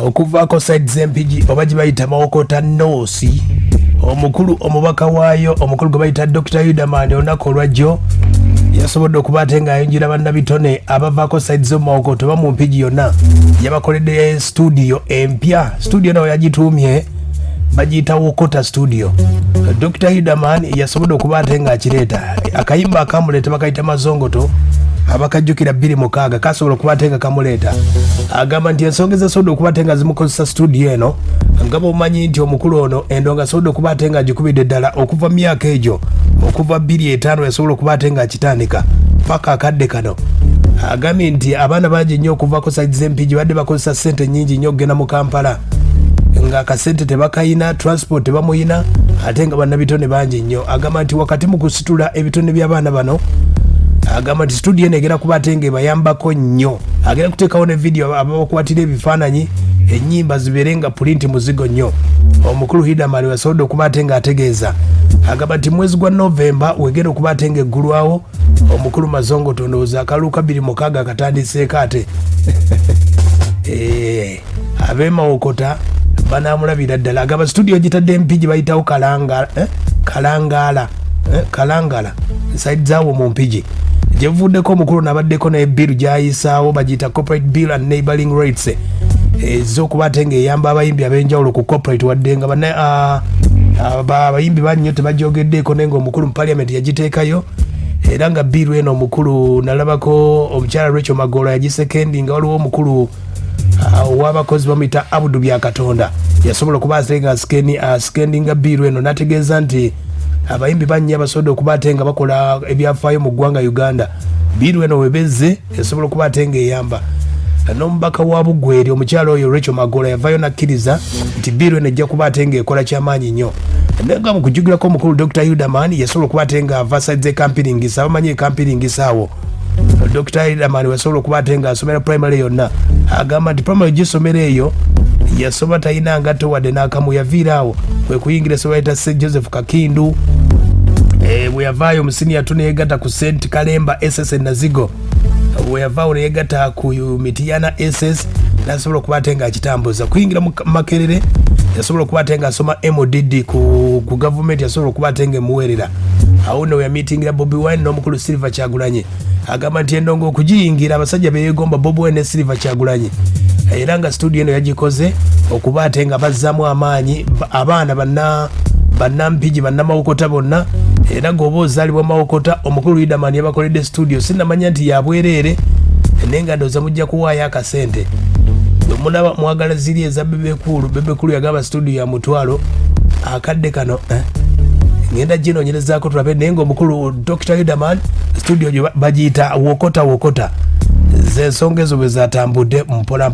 okuvaako side z'empigi oba gye bayita Mawokota noosi omukulu omubaka waayo omukulu gwe bayita Dr. HILDERMAN olunaku olwajjo yasobodde okuba ate ng'ayingira bannabitone abavaako side zo Mawokota oba mu mpigi yonna yabakoledde studio empya. Studio nawe yagituumye bagiyita WOKOTA STUDIO. Dr. HILDERMAN yasobodde okuba ate ng'akireeta akayimba akamuleeta bakayita mazongoto abakajjukira 26 kasobola okuba ate nga kamuleeta agamba nti ensonga ezasobodde okuba ate nga zimukozesa studio eno nga bw'omanyi nti omukulu ono endonga asobodde okuba ate nga agikubidde ddala okuva mu myaka egyo okuva 25 yasobola okuba ate nga akitandika paka akadde kano. Agambye nti abaana bangi nnyo okuvaako side z'empigi badde bakozesa ssente nnyingi nnyo okugenda mu Kampala nga akasente tebakayina, transport tebamuyina ate nga bannabitone bangi nnyo. Agamba nti wakati mu kusitula ebitone by'abaana bano agamba nti studio eno egenda kuba ate nga ebayambako nnyo. Agenda kuteekawo ne video ababakwatira ebifaananyi ennyimba zibeere nga pulinti muzigo nnyo. Omukulu HILDERMAN yasobodde okuba ate nga ategeeza agamba nti mwezi gwa Novemba wegenda okuba ate nga eggulwawo omukulu mazongo tondooza akalulu ka 26 akatandiseeko ate ab'e Mawokota banaamulabira ddala. Agamba studio gitadde empigi bayitawo kalangala side zaawo mu mpigi gyevuddeko omukulu nabaddeko naye bill gyayisaawo bagiyita corporate bill and neighboring rates ez'okuba ate ng'eyamba abayimbi ab'enjawulo ku corporate wadde nga abayimbi bannyo tebajogeddeeko naye ng'omukulu mu parliament yagiteekayo era nga bill eno omukulu nalabako omukyala Rachel Magolo yagisekendi nga waliwo omukulu ow'abakozi bamuyita Abudu Byakatonda yasobola okuba ate nga asikendinga bill eno n'ategeeza nti abayimbi bannyo abasobodde okuba ate nga bakola ebyafaayo mu ggwanga Uganda bill eno webezze esobola okuba ate nga eyamba. N'omubaka wa Bugweri omukyala oyo Rachel Magolo yavaayo nakkiriza nti bill eno ejja kuba ate nga ekola kyamaanyi nnyo. Nga mu kujjukirako omukulu Dr. HILDERMAN yasobola okuba ate nga ava side z'ekampiringisa abamanyi ekampiringisa awo. Dr. HILDERMAN yasobola okuba ate nga asomera primary yonna agamba nti primary gisomera eyo yasoma talina ngatto wadde n'akamu yaviiraawo kwe kuyingira esobola yita St. Joseph Kakindu bwe yavaayo mu senior 2 neyegatta ku St. Kalemba SS Nazigo bwe yavaawo neyegatta ku Mitiana SS nasobola okuba ate nga akitambuza kuyingira mu Makerere yasobola okuba ate nga asoma MODD ku government yasobola okuba ate nga emuweerera awo ne yamitingira Bobi Wine n'omukulu Silver Kyagulanyi agamba nti endongo okugiyingira abasajja beegomba Bobi Wine ne Silver Kyagulanyi era nga studio eno yagikoze okuba ate nga bazzaamu amaanyi abaana bannampigi bannamawokota bonna era ng'oba ozaalibwa Mawokota omukulu HILDERMAN yabakoledde studio sinnamanya nti yabwereere naye nga ndowooza mujja kuwaayo akasente mulaba mwagala ziri eza bebekulu yagamba studio ya mutwalo akadde kano ngenda ginoonyerezaako tulabe naye ng'omukulu Dr. HILDERMAN studio gye bagiyita WOKOTA z'ensonga ezo bwe zatambudde mpola